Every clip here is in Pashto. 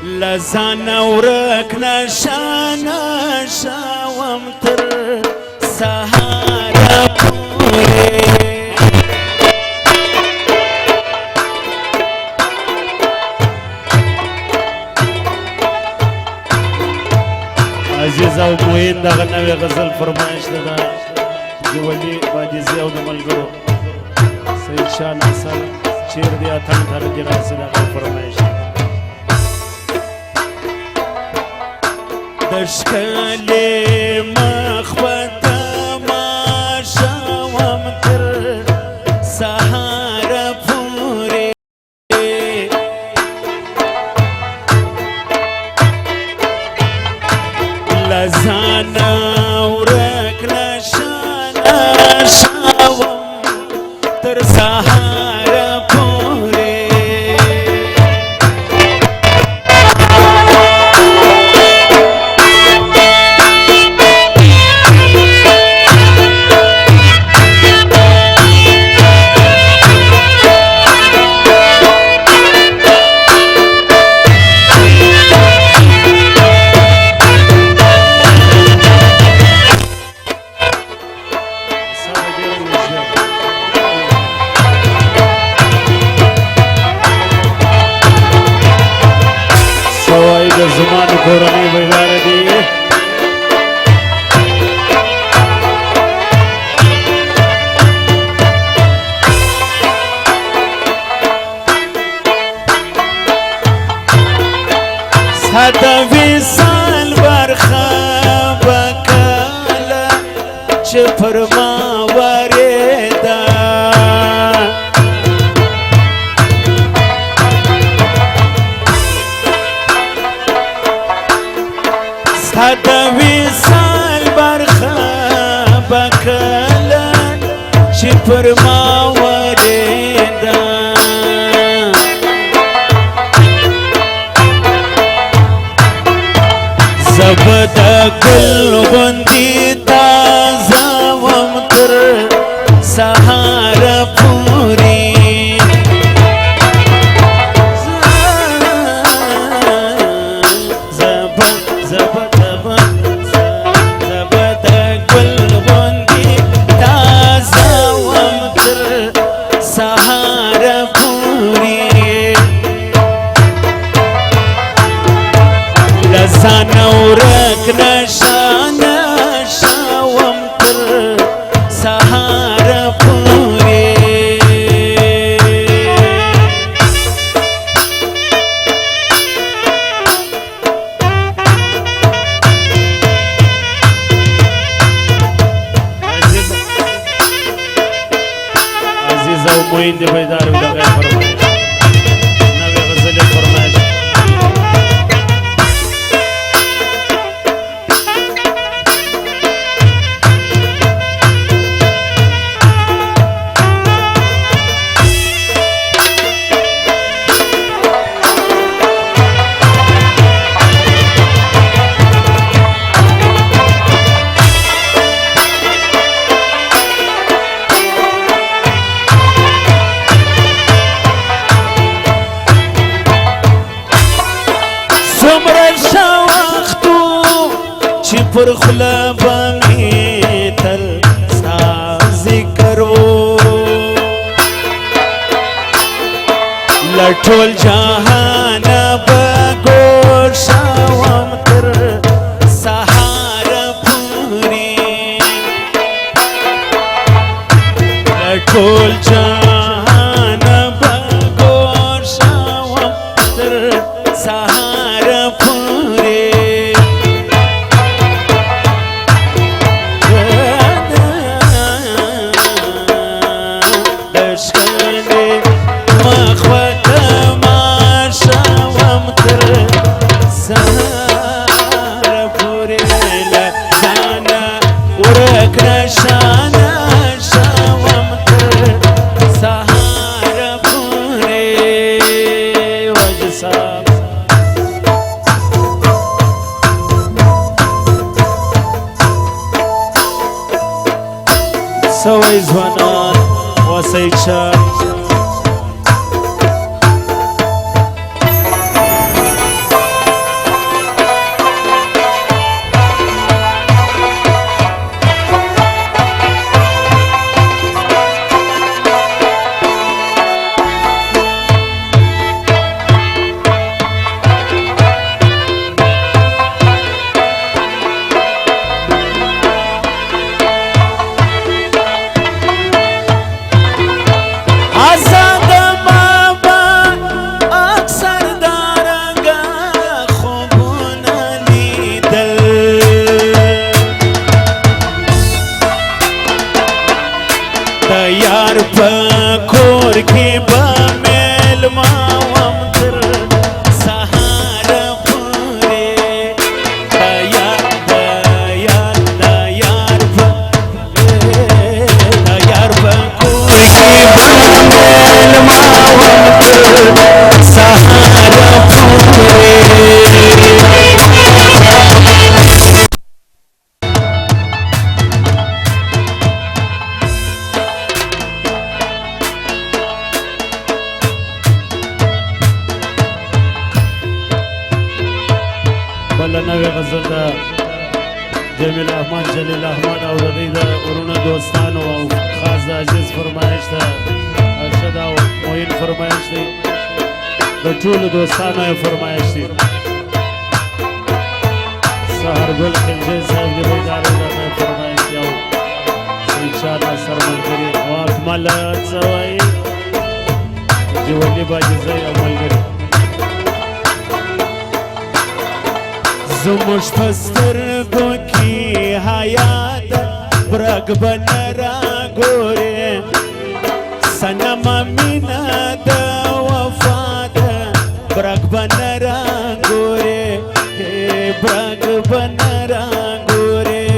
لزان ورک نشانه شوم تر سهار پوری عزیز او موین دغه نوې غزل فرمایش ده د ولي بادیزي او د ملګرو سید شاه ناصر چیر دی اتن تر دی راځي دغه فرمایش د ښکلې مخ په تماشا وم تر سهاره پورې له ځانه ورک نشانه شوم تر سهاره پورې زمان کورنۍ بیداره دي ساده وصال برخه به کله چې پر ما ورېده د وصال برخه به کله چې پر ما ورېده زه به د ګل غوندې تازه وم تر سهاره پورې ځان ورک نشانه شوم تر سهاره پورې عزیز او موین دی بیدار وي دغه فرمایش نوې غزلې فرمایش پر خوله به مې تل ستا ذکر و له ټول جهانه به ګوښه وم تر سهاره پورې له ټول جهانه به ګوښه وم تر سهاره پورې سوی ځوانان وسید شاه نوې غزل ده جمیل احمد جلیل احمد او د دوی د ورونو دوستانو او خاص د عزیز فرمایش ده ارشد او معین فرمایش دی د ټولو دوستانو یې فرمایش دی سهرګل خلجي صاحب د بیدارۍ د فرمایش دی او سید شاه ناصر ملګري واکمل څه وایي جولي باجزی او ملګري زموږ په سترګو کې حیا ده برګ به نه راګورې صنمه مینه ده وفا ده برګ به نه راګورې برګ به نه راګورې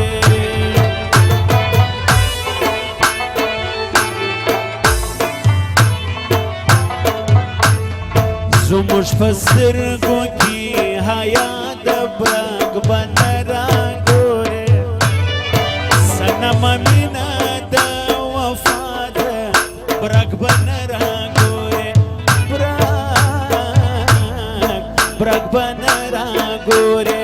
زموږ په سترګو کې حیا ده برګ به نه راګورې صنمه مینه ده وفا ده برګ به نه راګورې برګ به نه راګورې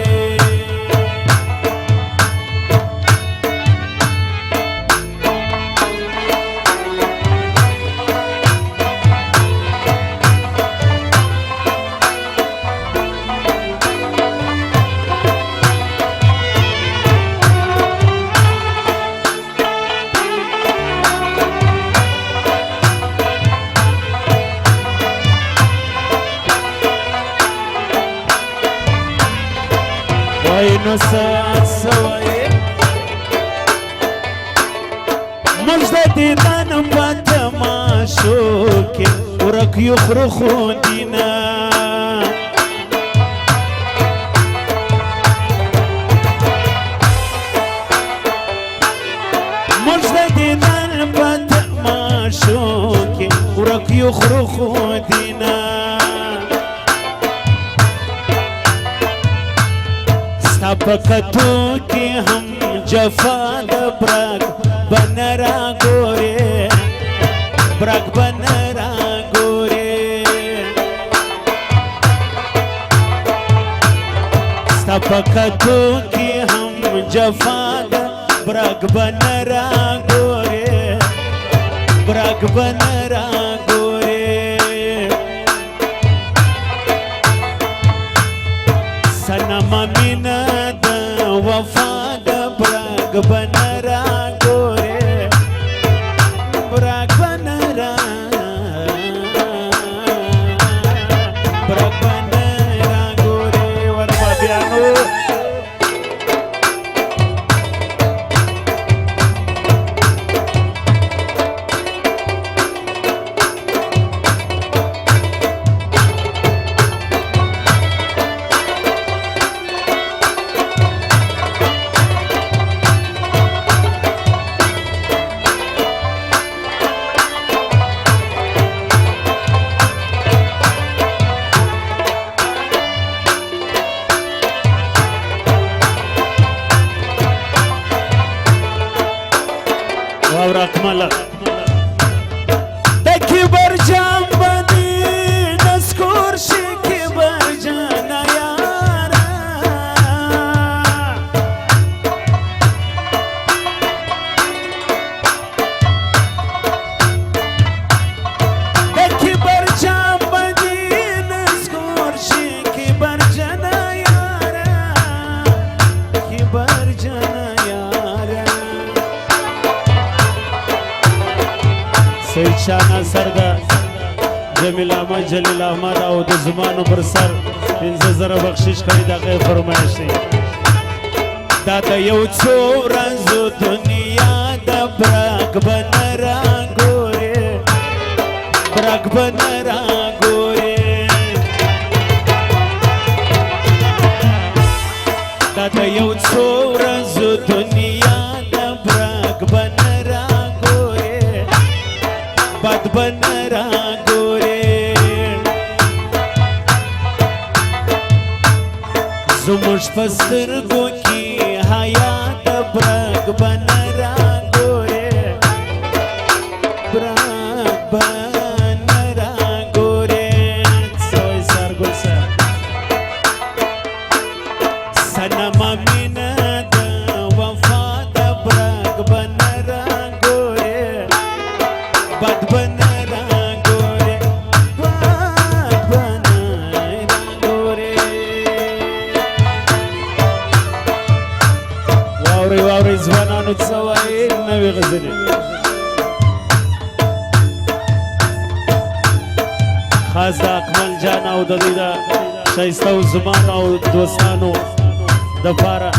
نو ساعت سوائے مجد دیدانم با تماشو کے ورک یخرخو دینا مجد دیدانم با تماشو کے ورک یخرخو دینا پکتو کی ہم جفا د برګ بن را ګورې برګ بن را ګورې ستا پکتو کی ہم جفا د برګ بن را ګورې برګ بن را ګورې صنمه مینه وفا د برګ بن را ګورې برګ بن را برګ بن را ګورې وربادیانو واورکمل د کبر جام باندې نسکور شي کبر جانا یارا د کبر جام باندې نسکور شي کبر جانا یارا کبر جانا سید شاه ناصر ده جمیل احمد جلیل احمد او د زمانو پر سر 15,000 بخشش کړي د غیر فرمایش دی دا د یو څو ورځو دنیا د برګ بن را ګورې برګ بن را ګورې دا د یو څو ورځو دنیا د برګ بن را بد بن را ګورې زموږ په سترګو کې حیا د برګ بن را ګورې برګ بن را ګورې سوی سرګل او د دې د ښایسته زمان او دوستانو دپاره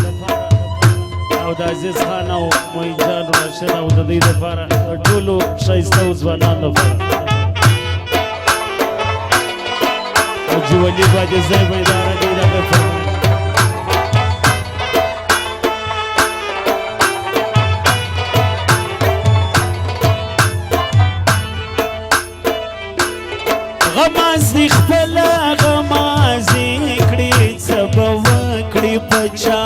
او د عزیز خان او معین جان راشد او د دې دپاره د ټولو ښایسته ځوانانو دپاره او جولي باندې ځای به اداره کوي دغه فرمایش غمازي خپله غمازي کړي څه به وکړي په چا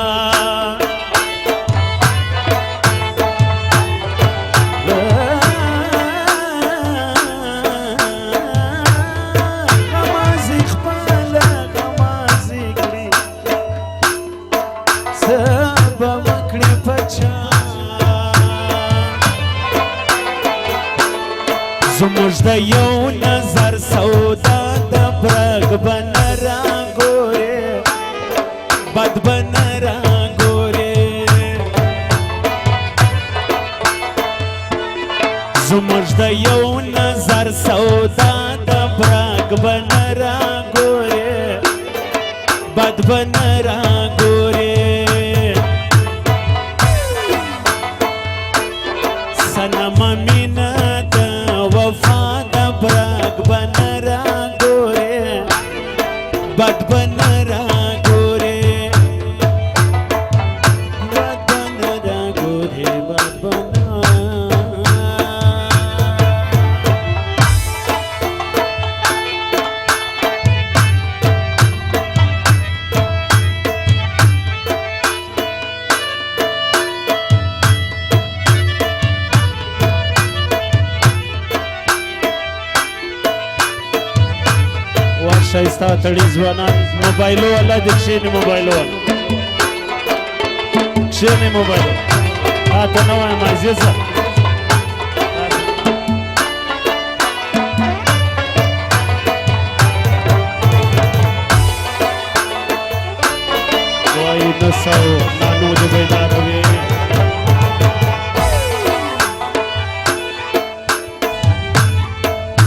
غمازي خپله غمازي کړي څه به وکړي په چا زموږ د یو نظر سودا د برګ بن را ګورې بد بن را ګورې زموږ د یو نظر سودا د برګ بن را ګورې بد بن را ګورې سنم مینا وفا د برګ بن را ګورې بد بن را ګورې بد بن را ګورې بد بن ښایسته تړي ځوانان موبایلو والا د کښېنې موبایلو والا کښېنې موبایل تا نه وایم عزیزه وایي نڅا و نانو د بیداره وې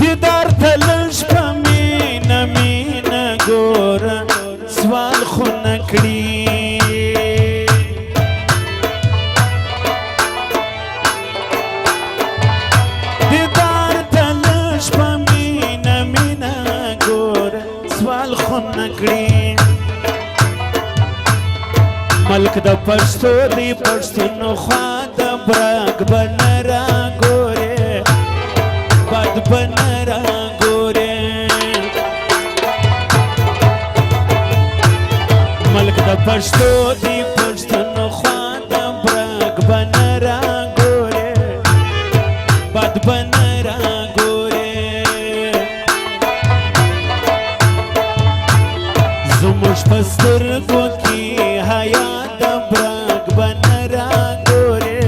دیدار ته لږ په مینه ګوره سوال خو نه کړي دیدار ته لږ په مینه ګوره سوال خو نه کړي ملک د پښتو دی پښتونخوا د برګ بن را ګورې بد بن را ګورې ملک د پښتو دی پښتونخوا د برګ بن را ګورې بد بن را ګورې زموږ په سترګو کې حیا د برګ بن را ګورې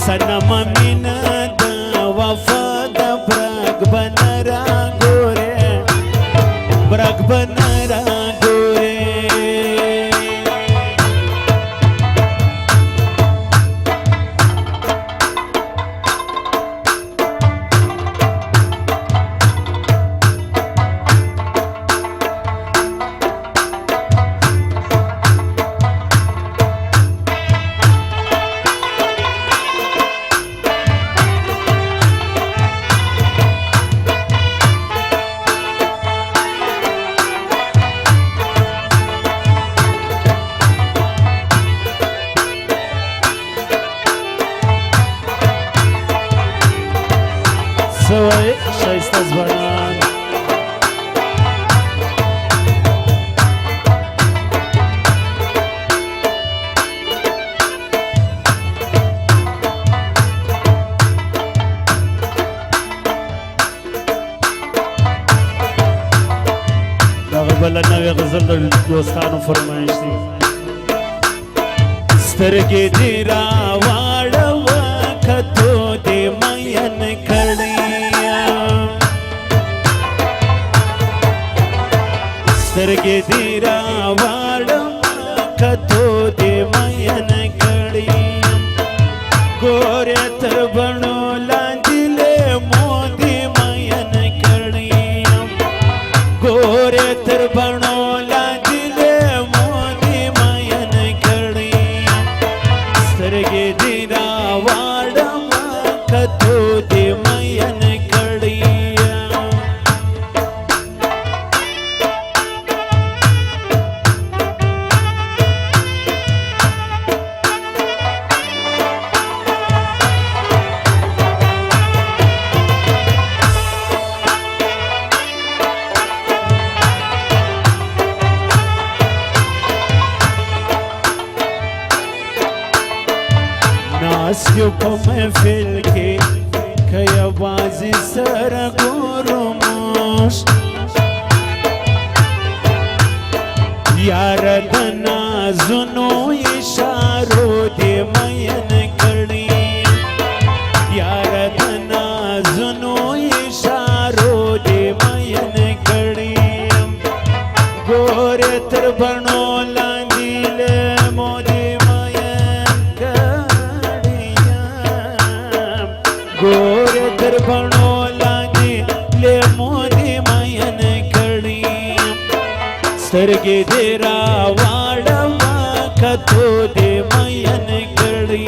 صنم مینه د وفا د برګ بن را ګورې برګ بن را ګورې سوای ښایسته ځوانان دغه بله نوې غزل د دوستانو فرمایش دی سترګې دې راواړوه کتو دې مین کړی سترګې دې راواړوه کتو دې مین کړی ګورې تر بڼو لاندې لیمو دې مین کړی गोरे तर बनोला दिले मोदी मायन कड़ी सरगे दिरा वाडम कतो दे मायन कड़ी नास्यो को महफिल के कया बाजी सर गुरुमोश यार दना जुनो इशारो दे मयन कड़ी यार दना जुनो इशारो दे मयन कड़ी गोरे तर बनो लांदिल मोदी गोरे तर बनो लागे ले मोदी मायन कड़ी सरगे देरा वाडमा कतो दे मायन कड़ी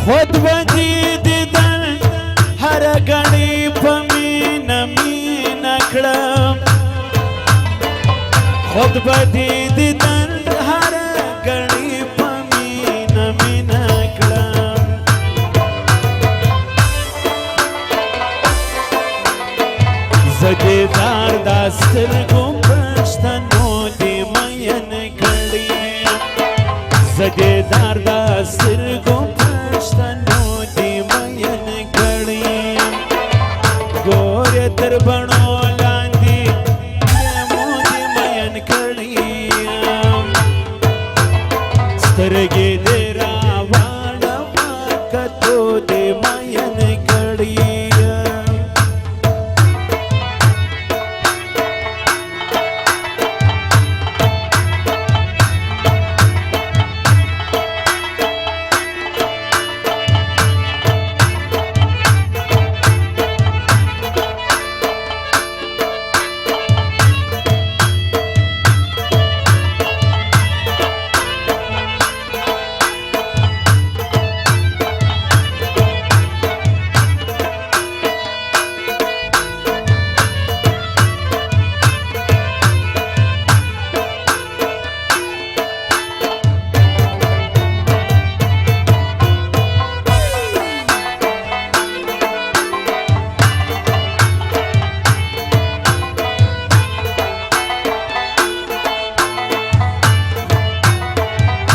खुद बदीद दन हर गणी पमीन मीन कड़म खुद बदीद दन हर गणी पमीन मीन कड़म जदेदार दास्तर गुम्बश्तनो दे मयन कड़ी जदेदार दास्तर गुम्बश्तनो दे मयन कड़ी गोरे तर बनो लांदी मोदी मयन कड़ी सरगे देरा वाडमा कतो दे मयन कड़ी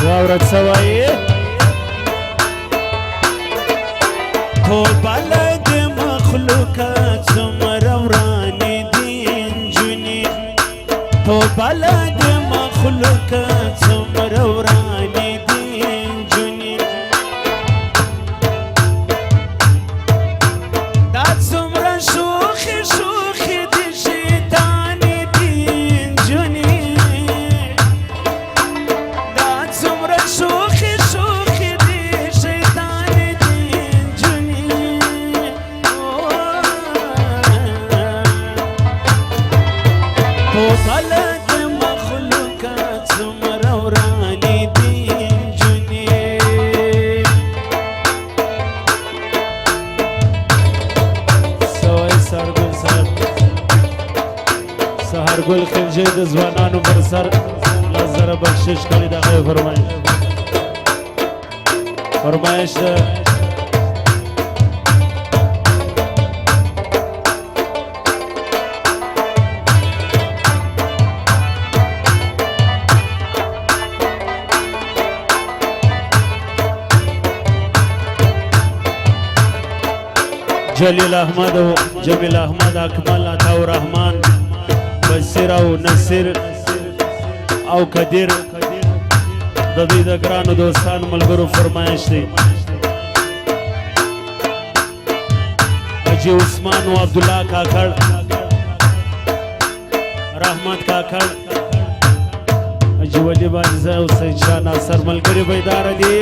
वावरत सवाई तो बलद मखलूकात सुमरवरानी दीन जुनी तो बलद मखलूकात सुमरवरानी दीन जुनी दात सुमरा शोखी शोखी दी शैतानी दीन जुनी शोखी शोखी दी शैतान दीन जुनी तो बलद मखलूकात सुमरवरानी दीन जुनी सवाई सरगुल सर सहरगुल खिलजे जवानानु पर सर जरा बख्शिश करी दागे फरमाइश जलील अहमद जमील अहमद अकमल अताउर रहमान बशीर او नसीर او قدیر د دې د ګرانو دوستانو ملګرو فرمایش دی اجي عثمان او عبد الله کاکړ رحمت کاکړ اجي ولی باندې او سید شاه ناصر ملګری بیدار دي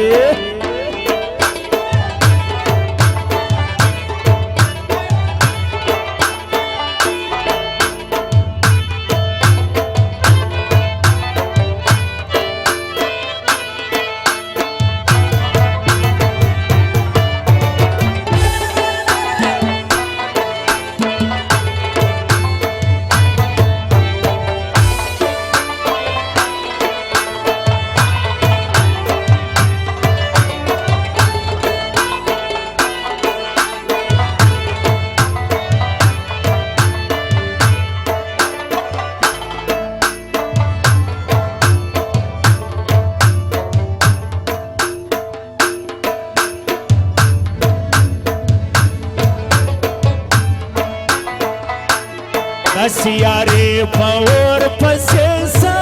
सियारे पौर पसेसा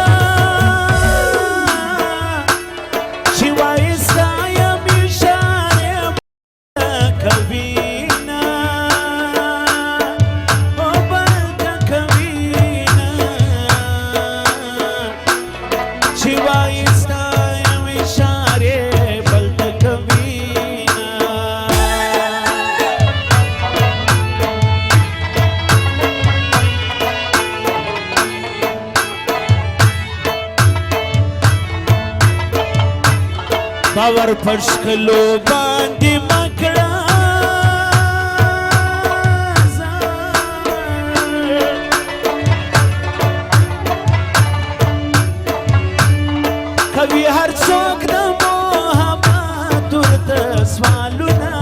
शिवाय सायम इशारे कवीना ओ बंद कवीना शिवाय सायम इशारे बंद कवीना باور پشکلو باندې مکړه کوي هر څوک د محبت ورته سوالونه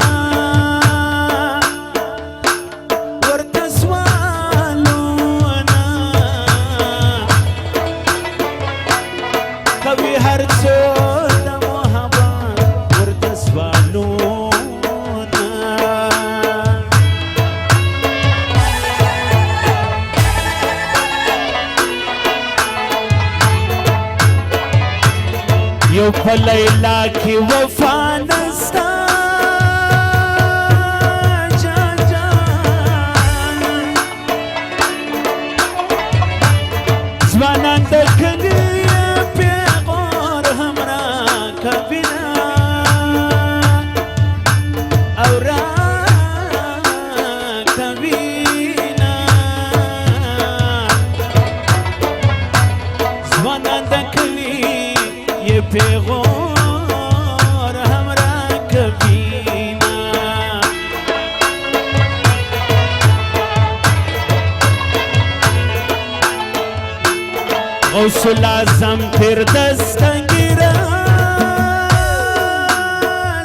کوي هر څوک یو په لیلا کې وفا نستا جان جان ځوانان د کلي پیغور همرا کوینا او را کوینا ځوانان د کلي پیغور हमरा کبینا غوث العظم تیر دستگیرا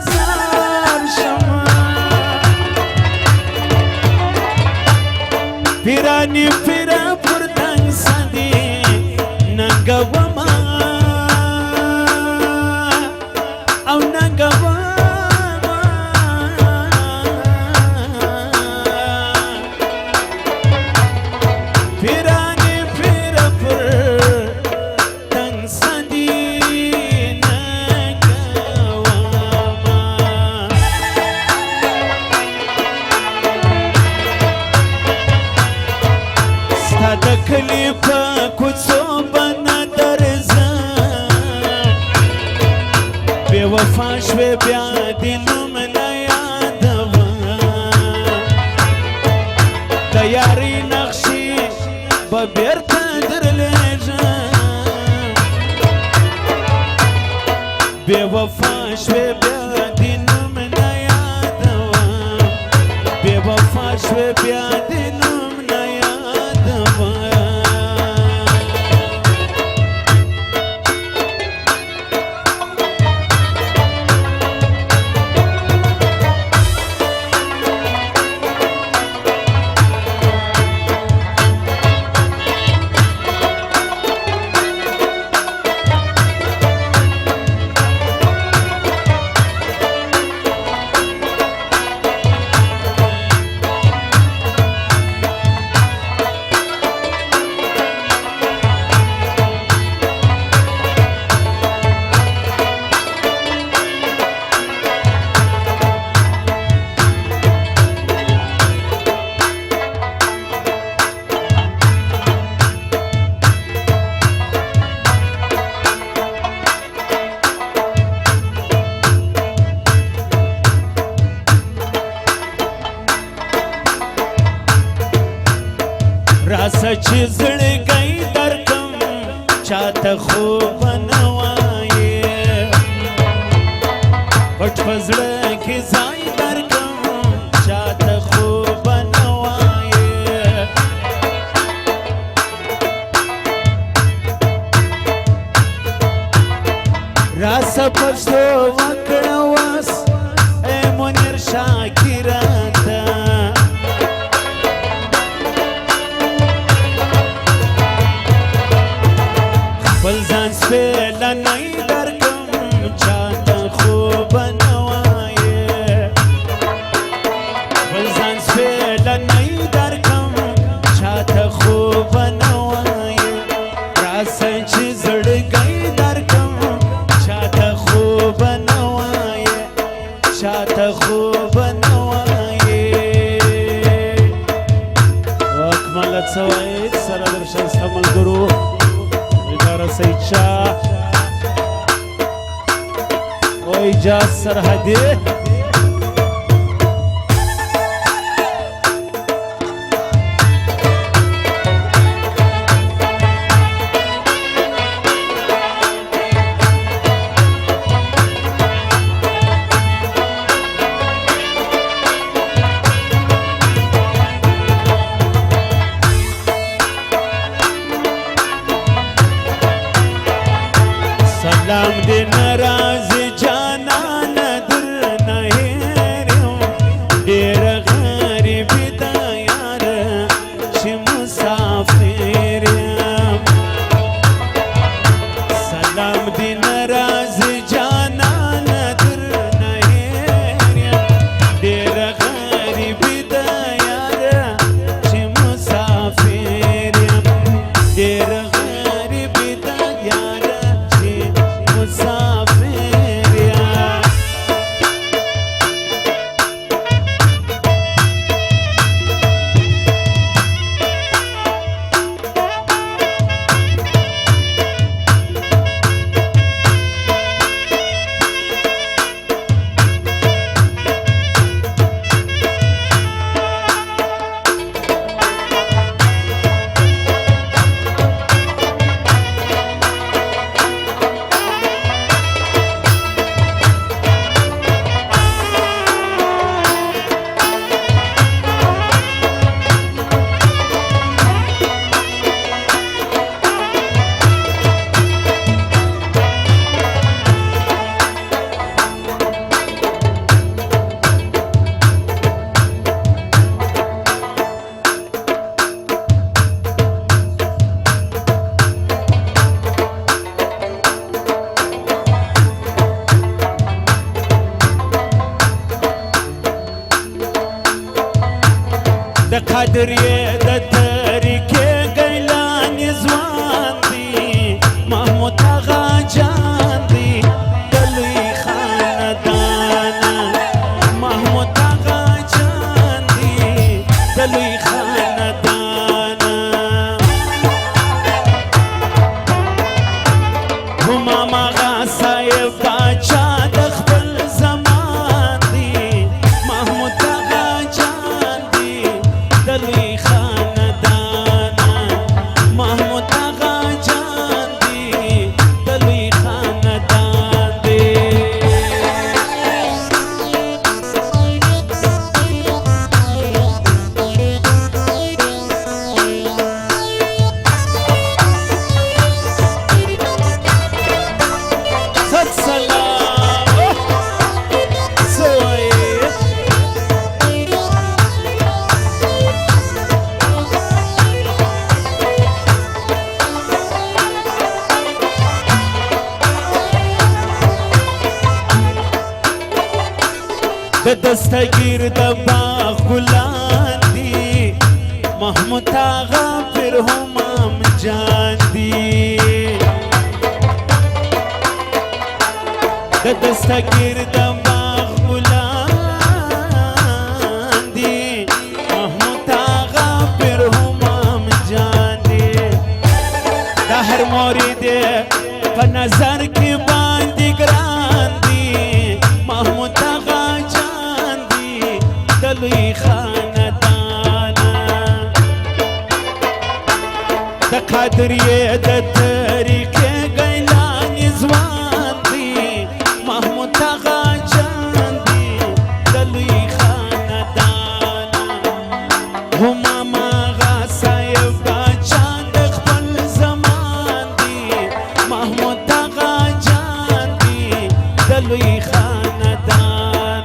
زار شما پیرانی پیرا پردنگ سندی ننگا وما دکلی پا کوڅو بنا درځم بې وفا شوې بیا دې نوم نه یادوم د یارۍ نقشې به بېرته درلېږم بې وفا شوې بیا دې نوم نه یادوم بې وفا شوې بیا دې نوم نه یادوم راسه چې زړګی درکم چاته خوب نه وایې پټ په زړه کې ځای درکم چاته خوب نه وایې راسه پښتو وکړه واس ای منیر شاکراته خپل ځان سپېلنی درکم چاته خوب نه وایې خپل ځان سپېلنی درکم چاته خوب نه وایې راسه چې زړګی درکم چاته خوب نه وایې چاته خوب نه وایې واکمله څه وایې سره در ښایسته ملګرو سید شاه و ایجاز سرحدی سلام دی نرازی جانان در نهیریم دیر غریبی دا یار چی مسافریم سلام دی نرازی جانان در نهیریم دیر غریبی دا یار چی مسافریم دیر غریبی دا یار د قادریې د طریقې ګیلانې ځوان دی محمود اغا جان دی د لوی خاندان محمود اغا جان دی د لوی خاندان همام اغا صاحب باچا د خپل زمان دی محمود اغا جان دی د لوی خاندان محمود اغا جان دی د لوی خاندان دی ست سلام سوئے د دستگیر د باغ ګلان دی محمود اغا پر همام جان دی د دستگیر د باغ ګلان دی محمود اغا پر همام جان دی د هر مورید په نظر کې باندې ګران دی محمود اغا جان دی د لوی خاندان خاطر یې د طریقې ګیلاني ځوان دی محمود هغه جان دی د لوی خاندان هماما غا صاحب باچا د خپل زمان دی محمود هغه جان دی د لوی خاندان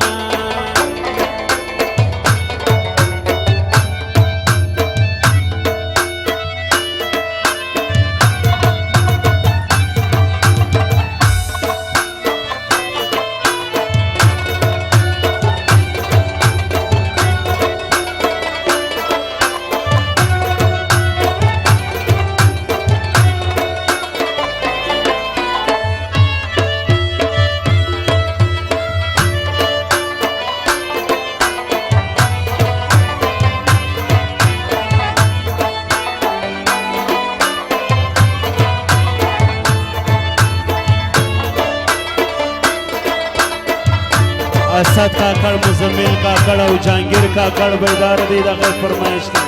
اسد کاکړ مزمل کاکړ او جهانگیر کاکړ بیدار دی دغه فرمایش دی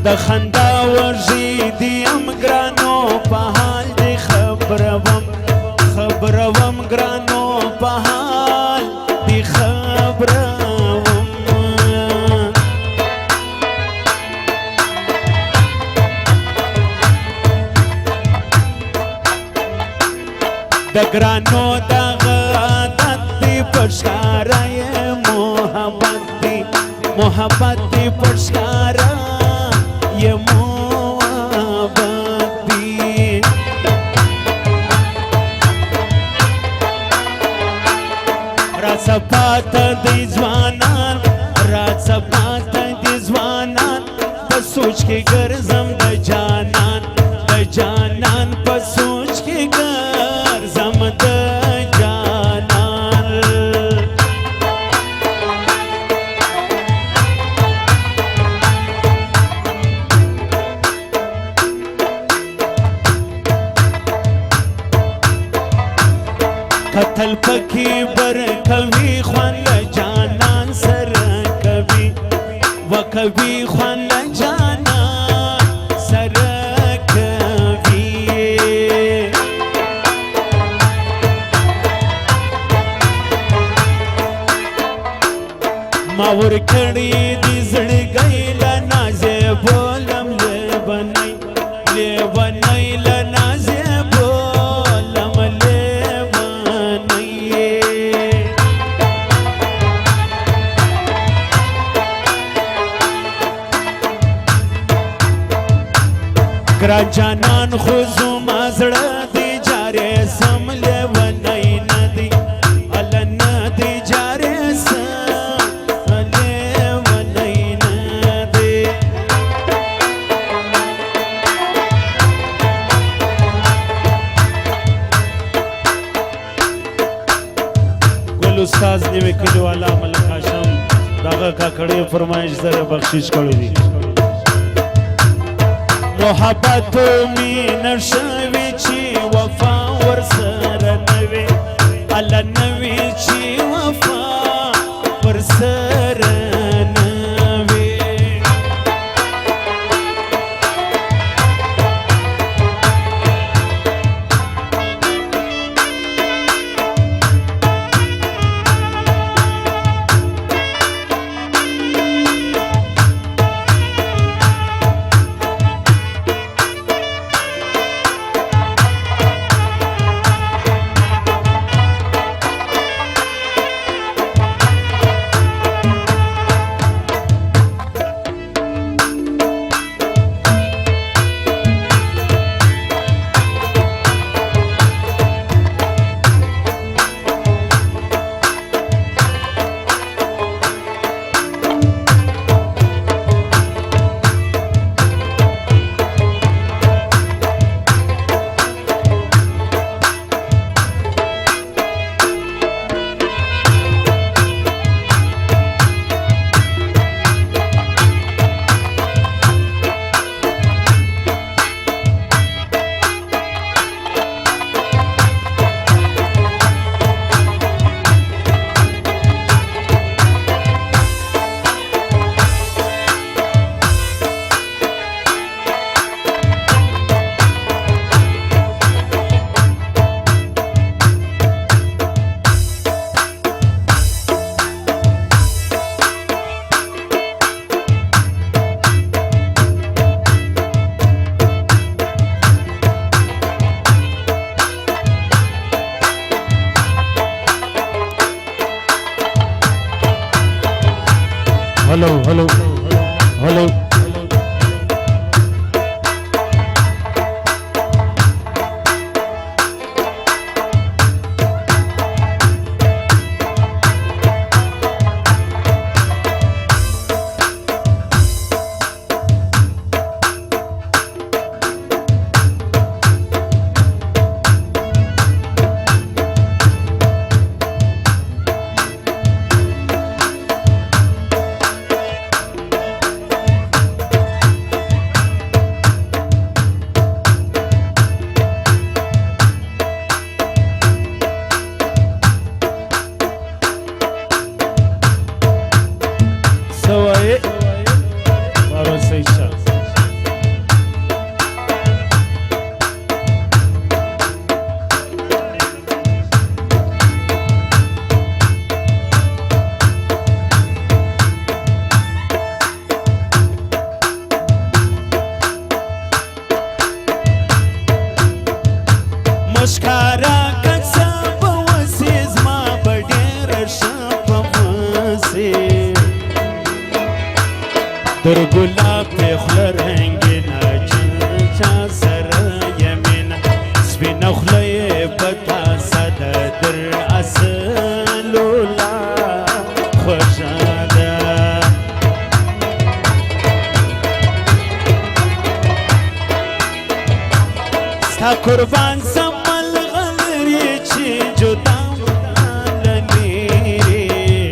د خندا ورژي دی ام ګرانو په حال دی خبروم ګرانو په حال دی خبروم د ګرانو دغه عادت دی پښکاره محبت دی پښکاره ये मोहब्बती रात सपात दी ज़वानान पर सोच के गर्ज़म द जानान पर सोच के गर्ज़म द जानान قتل پکی بر کوي خوان جانان سر کوي وکوي خوان جانان سر کوي ما ور کړي دي زړګي لا نازه بولم لبني لا نازه بولم ګران جانان خو زما زړه دی جارې سم لیونی نه دی الله نه دی جارې سم لیونی نه دی ګل استاد نیوي کلیوالا ملک هاشم دغه کاکړې فرمایش زره بخشش کړی دی محبت مين شوي چی وفا ورسر نوي الله نوي چی وفا ورسر نوي هلو هلو هلو مشکارا کڅه په وسې زما به ډېره ښه په وسې در ګلاب دې خوله رنګینه چا سره یې مینه سپینه خوله یې په تاسه ده در اصلو لا خوښه ده ستا قربان سم جدا لنیری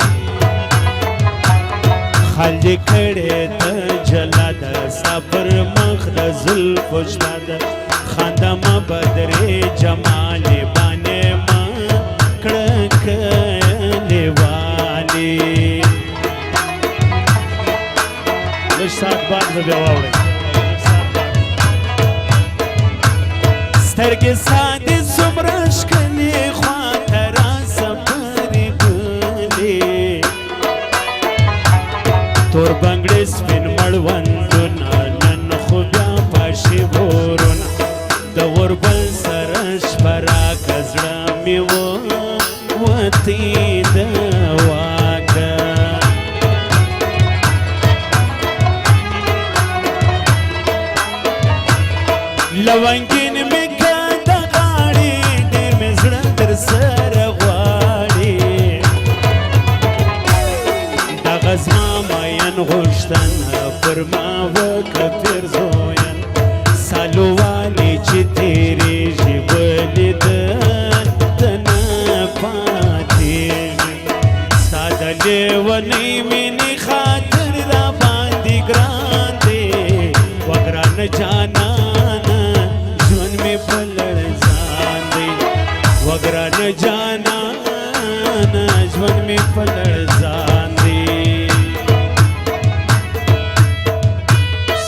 خالی کڑے دا جلا دا سابر مخد زلفو شتا دا خاندا ما بدر جمالی بانے ما کڑکلی والی لش ساعت بعد میں بیواوڑی سترگی سادی سمرش کلی خواترا سپری گلی تور بنگڑی سپین مڑوندونا نن خوبیا پاشی بورونا دور بل سرش پرا کزڑا میو وطی دواکا لونگین میں سر غواړي دغه زما مین غوښتن پر ما وکړ زوین سالو والی چې تیریږي ولیدل نه پاتې ستا د لیونۍ مینې خاطر را باندې ګران دی وګرانه جانانه ژوند مې په لړزان دی وگران جانا نجون می پلرزان دی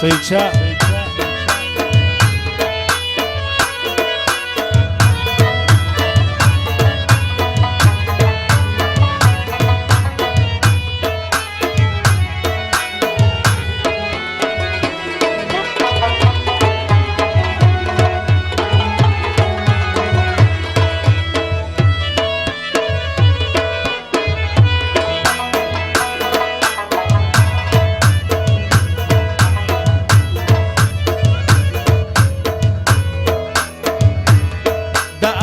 سیچا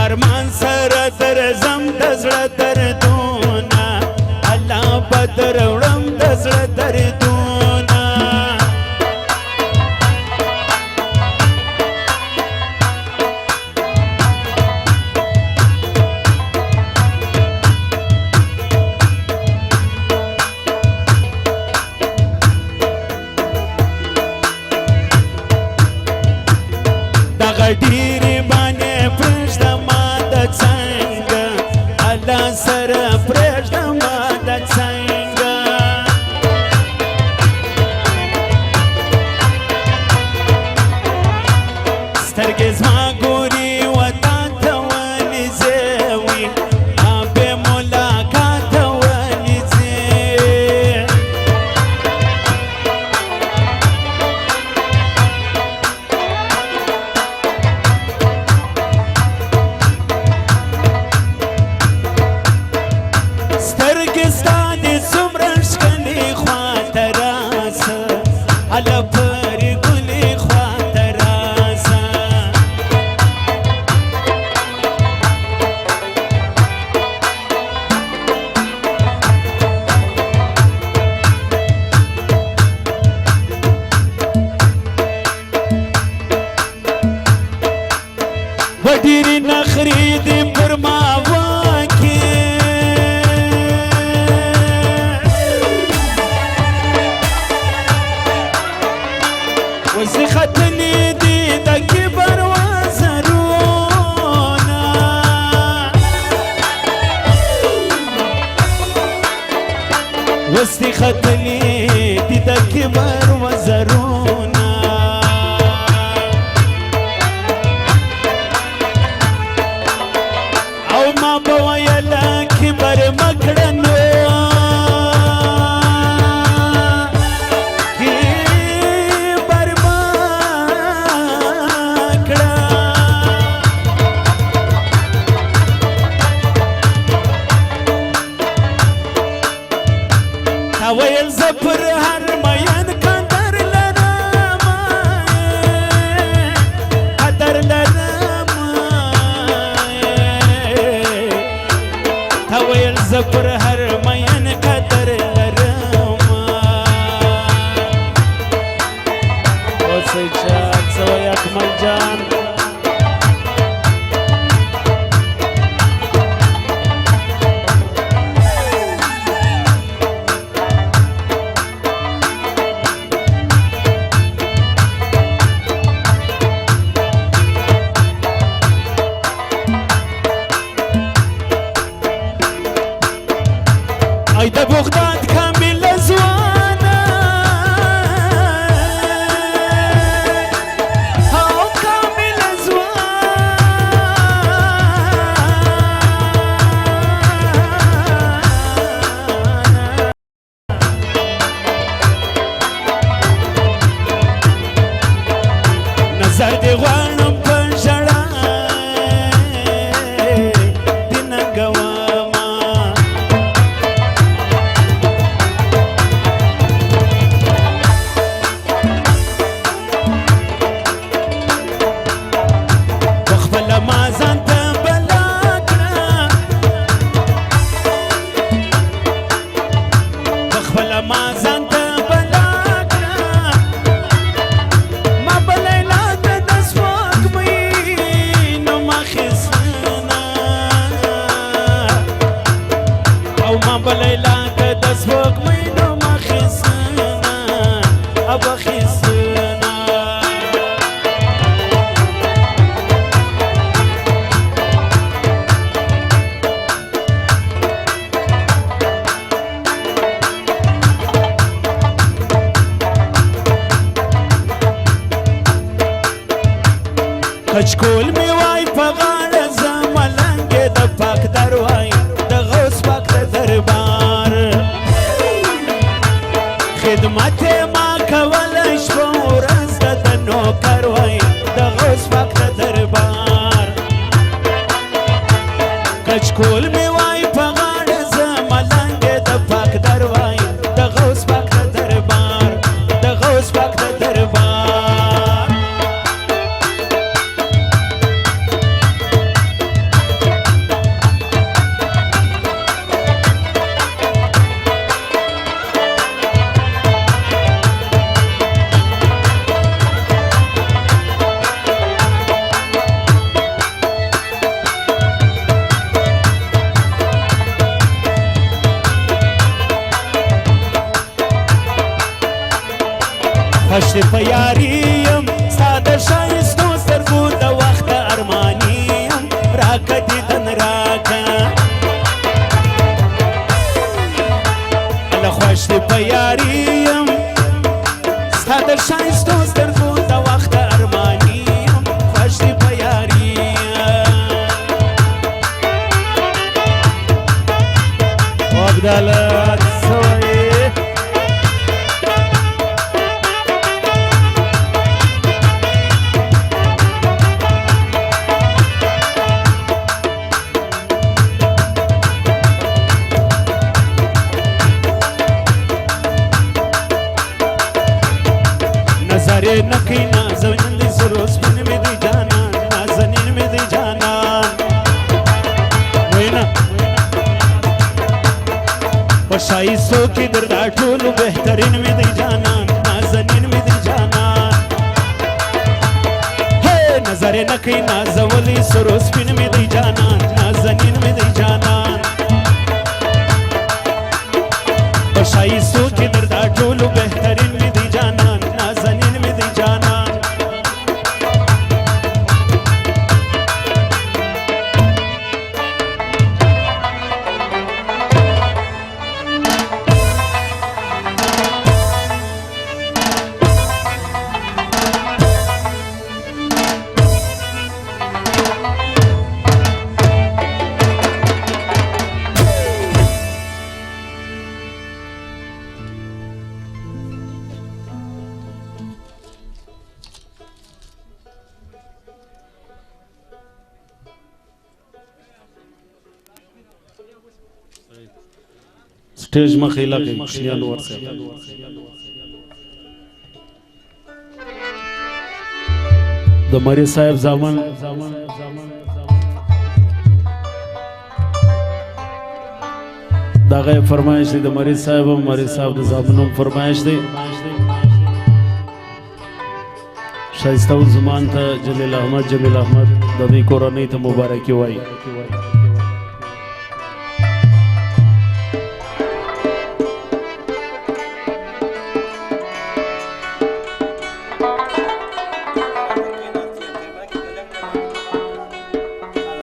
ارمان سره درځم د زړه دردونه الله به دروړم د زړه دردونه دغه ډېرې باندې پرېږده ما د څنګه ډېرې نخرې دې پر ما واکې وزې ختلې دې د کبر وزرونه وزې ختلې دې د کبر وزرونه او ما به ویله کبر مه کړه نو ویل زه پر هر مین قدر لرم قدر لرم تا ویل زه پر هر مین قدر لرم اوسې چاک څه وایي اکمل جان ای د بغداد کامل ځوانه او کامل ځوانه نظر دې غواړم په ژړا دې ننګومه ما ځان ته بلا کړه ما به لیلا ته د سپوږمۍ نوم اخیستنه او ما به لیلا ته د سپوږمۍ نوم اخیستنه اب اخیستنه کچکول می وای په غاړه زه ملنګې د پاک دروای د غوث پاک د دربار خدمت ما کولی شپه ورځ د نوکر وای د غوث پاک د دربار کچکول می وای په غاړه زه ملنګې د پاک دروای د غوث پاک د دربار د غوث پاک د دربار خوشت په یاري یم ستا د ښایستو سترګو د وخت ارماني یم راکه دیدن راکه هله خوشت په یاري یم ستا د ښایستو سترګو د وخت ارماني یم خوشت په یاري یم عبدالله سوی نظر نکی نازنین دی سروس بین می دی جانان نازنین می دی جانان وینا پشایستو کی در دا ټولو بهترین می دی جانان نازنین می دی جانان करे नखी नाजवली सरोस पिन में दी जाना नाजनीन में दी जाना बशाई सोच दर्दा टोलू बेहतरीन में दी जाना नाजनीन में दी जाना स्टेज में खेला के खुशियां नूर से दमरी साहब जामन दागे फरमाइश दी दमरी साहब मरी साहब जामन फरमाइश दी शाइस्ता ज़मान था जलील अहमद जमील अहमद ददी कुरानी था मुबारकी वाई